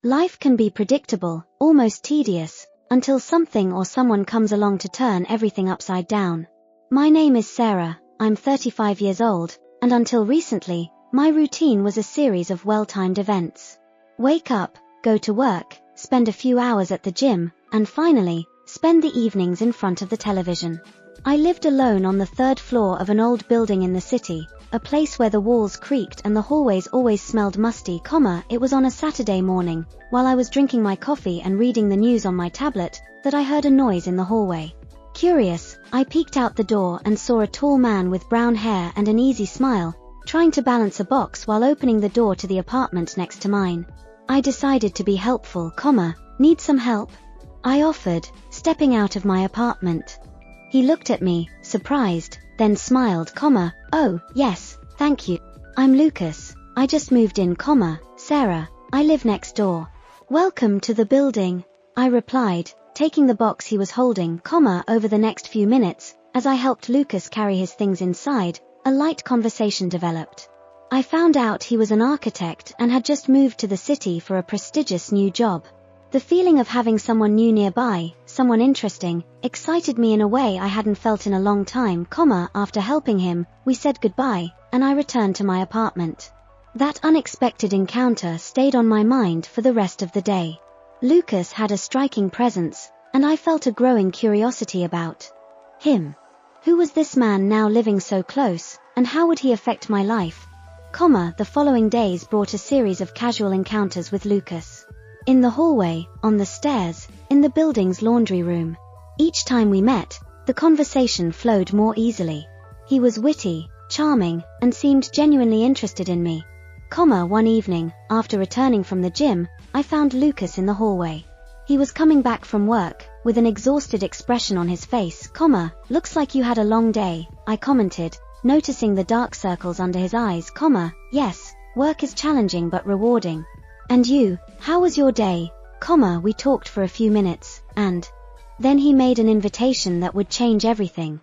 Life can be predictable, almost tedious, until something or someone comes along to turn everything upside down. My name is Sarah, I'm 35 years old, and until recently, my routine was a series of well-timed events. Wake up, go to work, spend a few hours at the gym, and finally, spend the evenings in front of the television. I lived alone on the third floor of an old building in the city, a place where the walls creaked and the hallways always smelled musty, it was on a Saturday morning, while I was drinking my coffee and reading the news on my tablet, that I heard a noise in the hallway. Curious, I peeked out the door and saw a tall man with brown hair and an easy smile, trying to balance a box while opening the door to the apartment next to mine. I decided to be helpful, need some help? I offered, stepping out of my apartment. He looked at me, surprised, then smiled, oh, yes, thank you. I'm Lucas, I just moved in, Sarah, I live next door. Welcome to the building, I replied, taking the box he was holding, over the next few minutes, as I helped Lucas carry his things inside, a light conversation developed. I found out he was an architect and had just moved to the city for a prestigious new job. The feeling of having someone new nearby, someone interesting, excited me in a way I hadn't felt in a long time, after helping him, we said goodbye, and I returned to my apartment. That unexpected encounter stayed on my mind for the rest of the day. Lucas had a striking presence, and I felt a growing curiosity about him. Who was this man now living so close, and how would he affect my life? The following days brought a series of casual encounters with Lucas. In the hallway, on the stairs, in the building's laundry room. Each time we met, the conversation flowed more easily. He was witty, charming, and seemed genuinely interested in me. One evening, after returning from the gym, I found Lucas in the hallway. He was coming back from work, with an exhausted expression on his face, looks like you had a long day, I commented, noticing the dark circles under his eyes, yes, work is challenging but rewarding. And you, how was your day? We talked for a few minutes, and then he made an invitation that would change everything.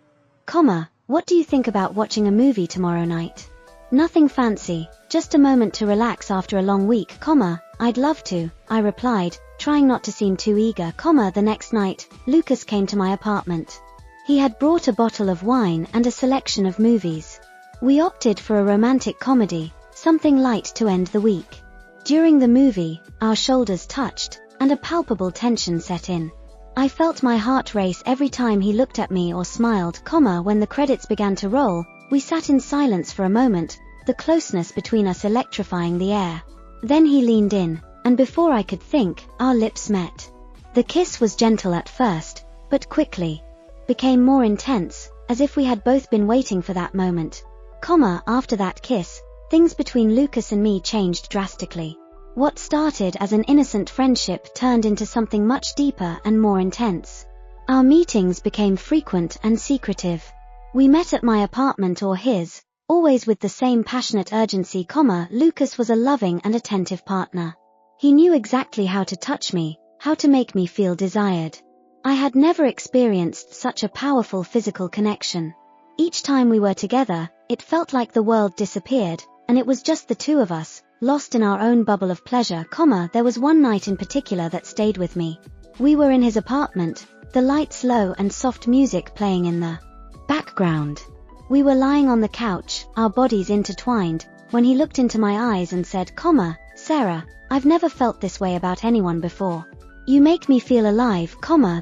What do you think about watching a movie tomorrow night? Nothing fancy, just a moment to relax after a long week, I'd love to, I replied, trying not to seem too eager, the next night, Lucas came to my apartment. He had brought a bottle of wine and a selection of movies. We opted for a romantic comedy, something light to end the week. During the movie, our shoulders touched, and a palpable tension set in. I felt my heart race every time he looked at me or smiled, when the credits began to roll, we sat in silence for a moment, the closeness between us electrifying the air. Then he leaned in, and before I could think, our lips met. The kiss was gentle at first, but quickly became more intense, as if we had both been waiting for that moment. After that kiss, things between Lucas and me changed drastically. What started as an innocent friendship turned into something much deeper and more intense. Our meetings became frequent and secretive. We met at my apartment or his, always with the same passionate urgency, Lucas was a loving and attentive partner. He knew exactly how to touch me, how to make me feel desired. I had never experienced such a powerful physical connection. Each time we were together, it felt like the world disappeared, and it was just the two of us, lost in our own bubble of pleasure, there was one night in particular that stayed with me. We were in his apartment, the lights low and soft music playing in the background. We were lying on the couch, our bodies intertwined, when he looked into my eyes and said, Sarah, I've never felt this way about anyone before. You make me feel alive,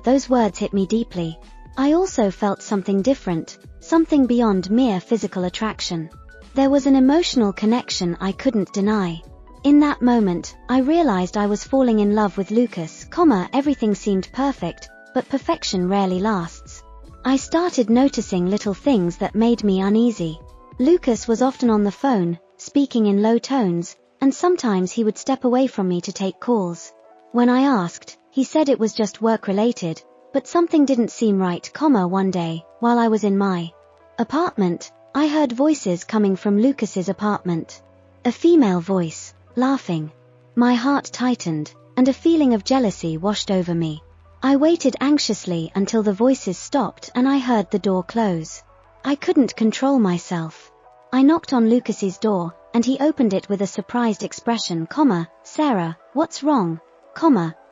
those words hit me deeply. I also felt something different, something beyond mere physical attraction. There was an emotional connection I couldn't deny. In that moment, I realized I was falling in love with Lucas, everything seemed perfect, but perfection rarely lasts. I started noticing little things that made me uneasy. Lucas was often on the phone, speaking in low tones, and sometimes he would step away from me to take calls. When I asked, he said it was just work-related, but something didn't seem right, one day, while I was in my apartment, I heard voices coming from Lucas's apartment. A female voice, laughing. My heart tightened, and a feeling of jealousy washed over me. I waited anxiously until the voices stopped and I heard the door close. I couldn't control myself. I knocked on Lucas's door, and he opened it with a surprised expression, Sarah, what's wrong?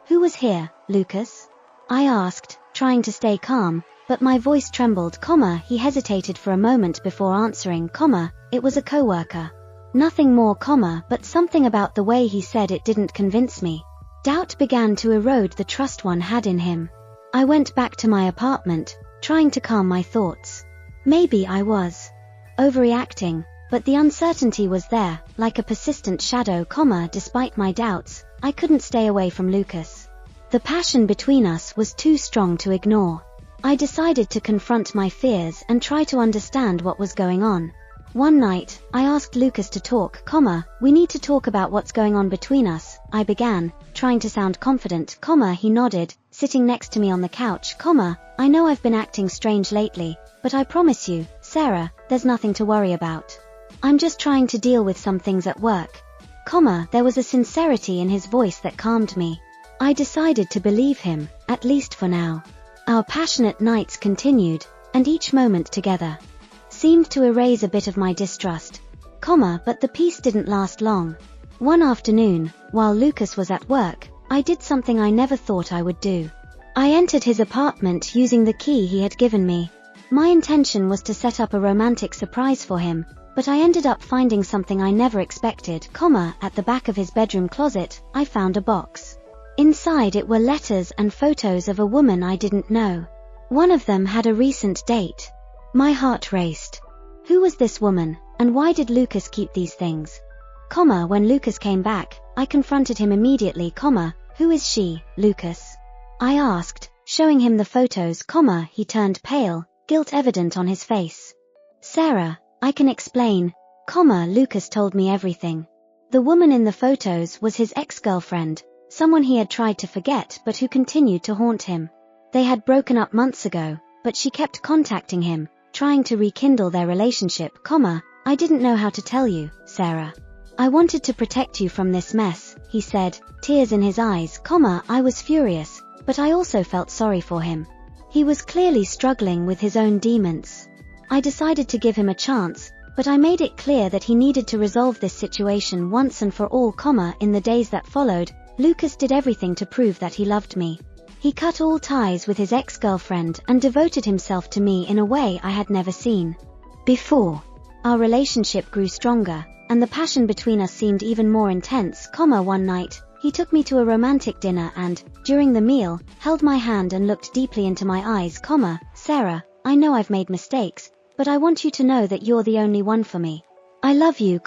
Who was here, Lucas? I asked, trying to stay calm, but my voice trembled, He hesitated for a moment before answering, It was a coworker. Nothing more, but something about the way he said it didn't convince me. Doubt began to erode the trust one had in him. I went back to my apartment, trying to calm my thoughts. Maybe I was overreacting, but the uncertainty was there, like a persistent shadow, despite my doubts, I couldn't stay away from Lucas. The passion between us was too strong to ignore. I decided to confront my fears and try to understand what was going on. One night, I asked Lucas to talk, We need to talk about what's going on between us, I began, trying to sound confident, He nodded, sitting next to me on the couch, I know I've been acting strange lately, but I promise you, Sarah, there's nothing to worry about. I'm just trying to deal with some things at work. There was a sincerity in his voice that calmed me. I decided to believe him, at least for now. Our passionate nights continued, and each moment together seemed to erase a bit of my distrust. But the peace didn't last long. One afternoon, while Lucas was at work, I did something I never thought I would do. I entered his apartment using the key he had given me. My intention was to set up a romantic surprise for him, but I ended up finding something I never expected, at the back of his bedroom closet, I found a box. Inside it were letters and photos of a woman I didn't know. One of them had a recent date. My heart raced. Who was this woman, and why did Lucas keep these things? When Lucas came back, I confronted him immediately, Who is she, Lucas? I asked, showing him the photos, He turned pale, guilt evident on his face. Sarah, I can explain, Lucas told me everything. The woman in the photos was his ex-girlfriend, someone he had tried to forget but who continued to haunt him. They had broken up months ago, but she kept contacting him, trying to rekindle their relationship, I didn't know how to tell you, Sarah. I wanted to protect you from this mess, he said, tears in his eyes, I was furious, but I also felt sorry for him. He was clearly struggling with his own demons. I decided to give him a chance, but I made it clear that he needed to resolve this situation once and for all, in the days that followed, Lucas did everything to prove that he loved me. He cut all ties with his ex-girlfriend and devoted himself to me in a way I had never seen before. Our relationship grew stronger, and the passion between us seemed even more intense, one night, he took me to a romantic dinner and, during the meal, held my hand and looked deeply into my eyes, Sarah, I know I've made mistakes, but I want you to know that you're the only one for me. I love you,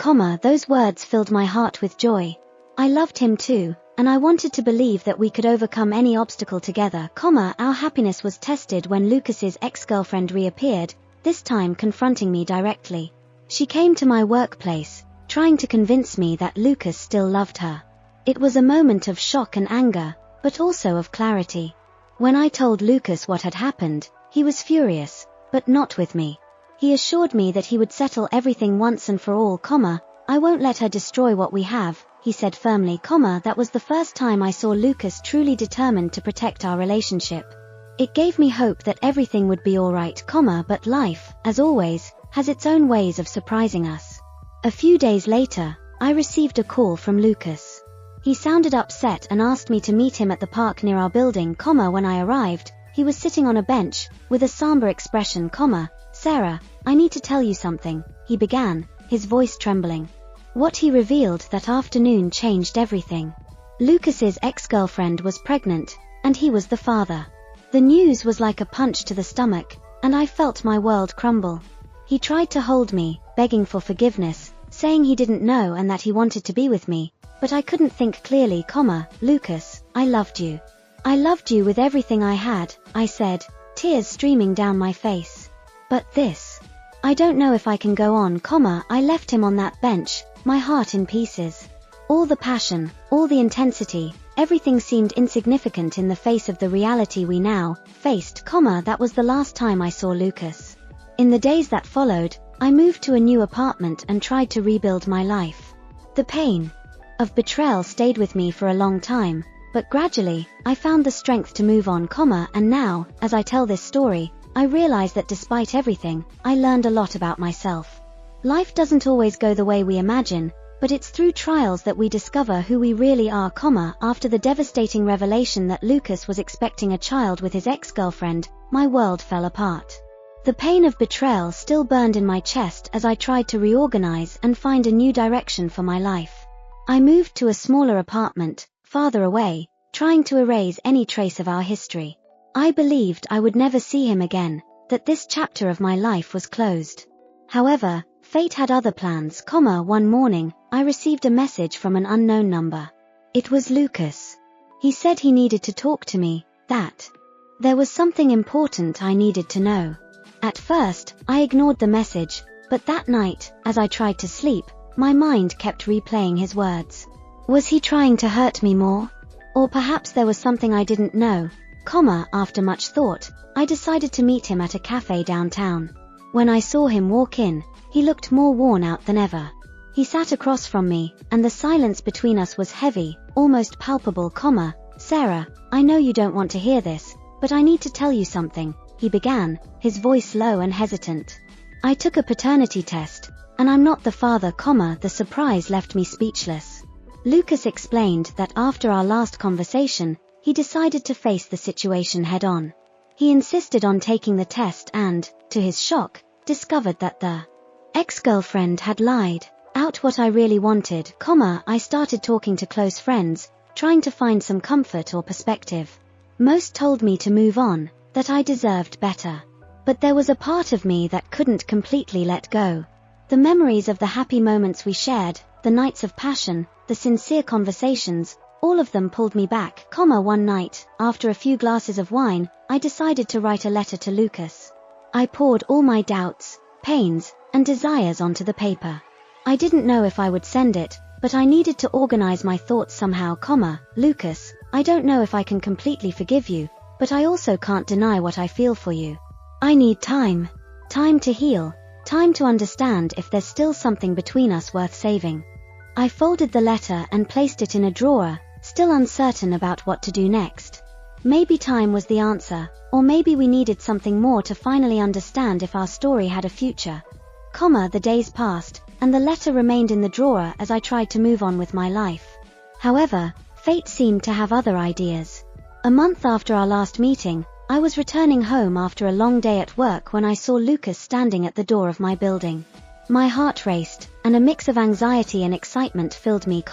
those words filled my heart with joy. I loved him too, and I wanted to believe that we could overcome any obstacle together, Our happiness was tested when Lucas's ex-girlfriend reappeared, this time confronting me directly. She came to my workplace, trying to convince me that Lucas still loved her. It was a moment of shock and anger, but also of clarity. When I told Lucas what had happened, he was furious, but not with me. He assured me that he would settle everything once and for all, I won't let her destroy what we have, he said firmly, that was the first time I saw Lucas truly determined to protect our relationship. It gave me hope that everything would be alright, but life, as always, has its own ways of surprising us. A few days later, I received a call from Lucas. He sounded upset and asked me to meet him at the park near our building, when I arrived, he was sitting on a bench, with a somber expression, Sarah, I need to tell you something, he began, his voice trembling. What he revealed that afternoon changed everything. Lucas's ex-girlfriend was pregnant, and he was the father. The news was like a punch to the stomach, and I felt my world crumble. He tried to hold me, begging for forgiveness, saying he didn't know and that he wanted to be with me, but I couldn't think clearly, Lucas, I loved you. I loved you with everything I had, I said, tears streaming down my face. But this. I don't know if I can go on, I left him on that bench, my heart in pieces. All the passion, all the intensity, everything seemed insignificant in the face of the reality we now faced, that was the last time I saw Lucas. In the days that followed, I moved to a new apartment and tried to rebuild my life. The pain of betrayal stayed with me for a long time, but gradually, I found the strength to move on, and now, as I tell this story, I realize that despite everything, I learned a lot about myself. Life doesn't always go the way we imagine, But it's through trials that we discover who we really are, after the devastating revelation that Lucas was expecting a child with his ex-girlfriend, my world fell apart. The pain of betrayal still burned in my chest as I tried to reorganize and find a new direction for my life. I moved to a smaller apartment, farther away, trying to erase any trace of our history. I believed I would never see him again, that this chapter of my life was closed. However, fate had other plans, one morning, I received a message from an unknown number. It was Lucas. He said he needed to talk to me, that there was something important I needed to know. At first, I ignored the message, but that night, as I tried to sleep, my mind kept replaying his words. Was he trying to hurt me more? Or perhaps there was something I didn't know, after much thought, I decided to meet him at a cafe downtown. When I saw him walk in, he looked more worn out than ever. He sat across from me, and the silence between us was heavy, almost palpable, Sarah, I know you don't want to hear this, but I need to tell you something, he began, his voice low and hesitant. I took a paternity test, and I'm not the father, the surprise left me speechless. Lucas explained that after our last conversation, he decided to face the situation head-on. He insisted on taking the test and, to his shock, discovered that the ex-girlfriend had lied out what I really wanted, I started talking to close friends, trying to find some comfort or perspective. Most told me to move on, that I deserved better. But there was a part of me that couldn't completely let go. The memories of the happy moments we shared, the nights of passion, the sincere conversations, all of them pulled me back, one night, after a few glasses of wine, I decided to write a letter to Lucas. I poured all my doubts, pains, and desires onto the paper. I didn't know if I would send it, but I needed to organize my thoughts somehow, Lucas, I don't know if I can completely forgive you, but I also can't deny what I feel for you. I need time. Time to heal. Time to understand if there's still something between us worth saving. I folded the letter and placed it in a drawer, still uncertain about what to do next. Maybe time was the answer, or maybe we needed something more to finally understand if our story had a future. The days passed, and the letter remained in the drawer as I tried to move on with my life. However, fate seemed to have other ideas. A month after our last meeting, I was returning home after a long day at work when I saw Lucas standing at the door of my building. My heart raced, and a mix of anxiety and excitement filled me,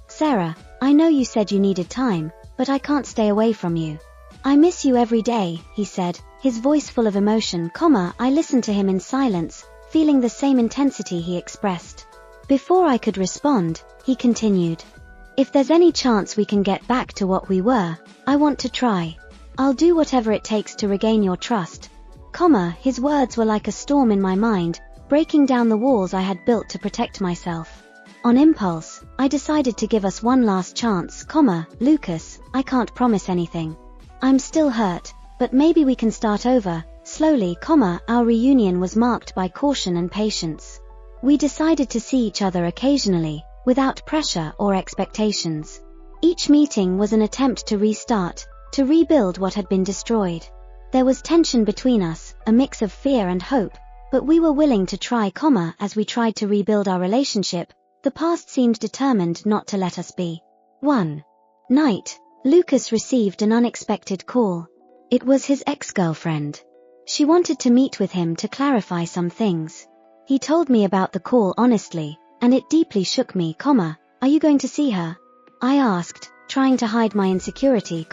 Sarah, I know you said you needed time, but I can't stay away from you. I miss you every day, he said, his voice full of emotion, I listened to him in silence, feeling the same intensity he expressed. Before I could respond, he continued. If there's any chance we can get back to what we were, I want to try. I'll do whatever it takes to regain your trust. His words were like a storm in my mind, breaking down the walls I had built to protect myself. On impulse, I decided to give us one last chance, Lucas, I can't promise anything. I'm still hurt, but maybe we can start over, slowly, our reunion was marked by caution and patience. We decided to see each other occasionally, without pressure or expectations. Each meeting was an attempt to restart, to rebuild what had been destroyed. There was tension between us, a mix of fear and hope, but we were willing to try, as we tried to rebuild our relationship, the past seemed determined not to let us be. One night, Lucas received an unexpected call. It was his ex-girlfriend. She wanted to meet with him to clarify some things. He told me about the call honestly, and it deeply shook me, are you going to see her? I asked, trying to hide my insecurity,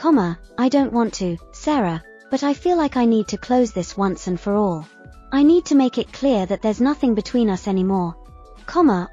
I don't want to, Sarah, but I feel like I need to close this once and for all. I need to make it clear that there's nothing between us anymore.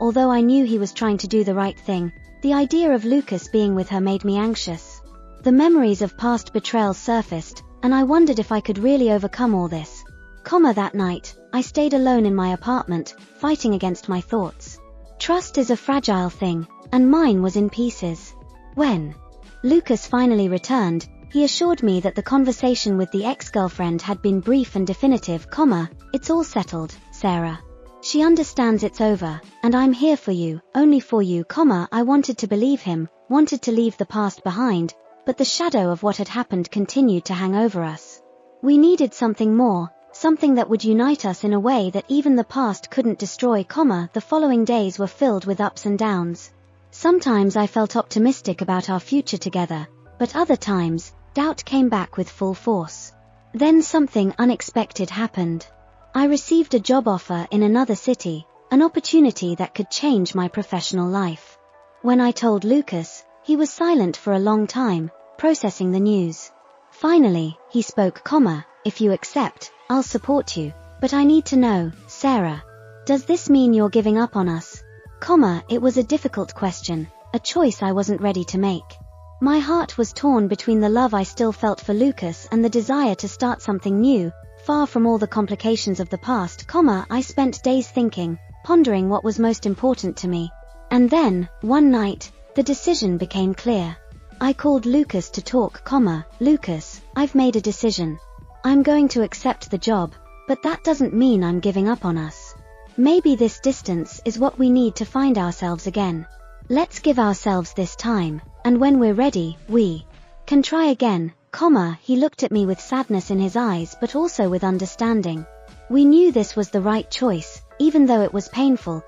Although I knew he was trying to do the right thing, the idea of Lucas being with her made me anxious. The memories of past betrayal surfaced, and I wondered if I could really overcome all this. That night, I stayed alone in my apartment, fighting against my thoughts. Trust is a fragile thing, and mine was in pieces. When Lucas finally returned, he assured me that the conversation with the ex-girlfriend had been brief and definitive, it's all settled, Sarah. She understands it's over, and I'm here for you, only for you, I wanted to believe him, wanted to leave the past behind, but the shadow of what had happened continued to hang over us. We needed something more, Something that would unite us in a way that even the past couldn't destroy, the following days were filled with ups and downs. Sometimes I felt optimistic about our future together, but other times, doubt came back with full force. Then something unexpected happened. I received a job offer in another city, an opportunity that could change my professional life. When I told Lucas, he was silent for a long time, processing the news. Finally, he spoke, "If you accept, I'll support you, but I need to know, Sarah, does this mean you're giving up on us?" It was a difficult question, a choice I wasn't ready to make. My heart was torn between the love I still felt for Lucas and the desire to start something new, far from all the complications of the past, I spent days thinking, pondering what was most important to me. And then, one night, the decision became clear. I called Lucas to talk, "Lucas, I've made a decision. I'm going to accept the job, but that doesn't mean I'm giving up on us. Maybe this distance is what we need to find ourselves again. Let's give ourselves this time, and when we're ready, we can try again, He looked at me with sadness in his eyes but also with understanding. We knew this was the right choice, even though it was painful,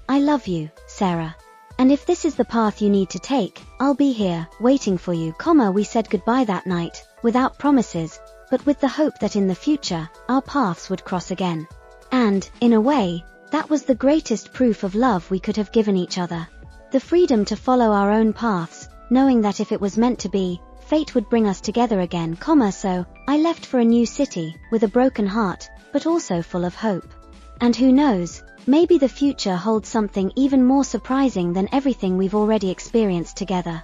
"I love you, Sarah. And if this is the path you need to take, I'll be here, waiting for you, We said goodbye that night, without promises, but with the hope that in the future, our paths would cross again. And, in a way, that was the greatest proof of love we could have given each other. The freedom to follow our own paths, knowing that if it was meant to be, fate would bring us together again, So, I left for a new city, with a broken heart, but also full of hope. And who knows, maybe the future holds something even more surprising than everything we've already experienced together.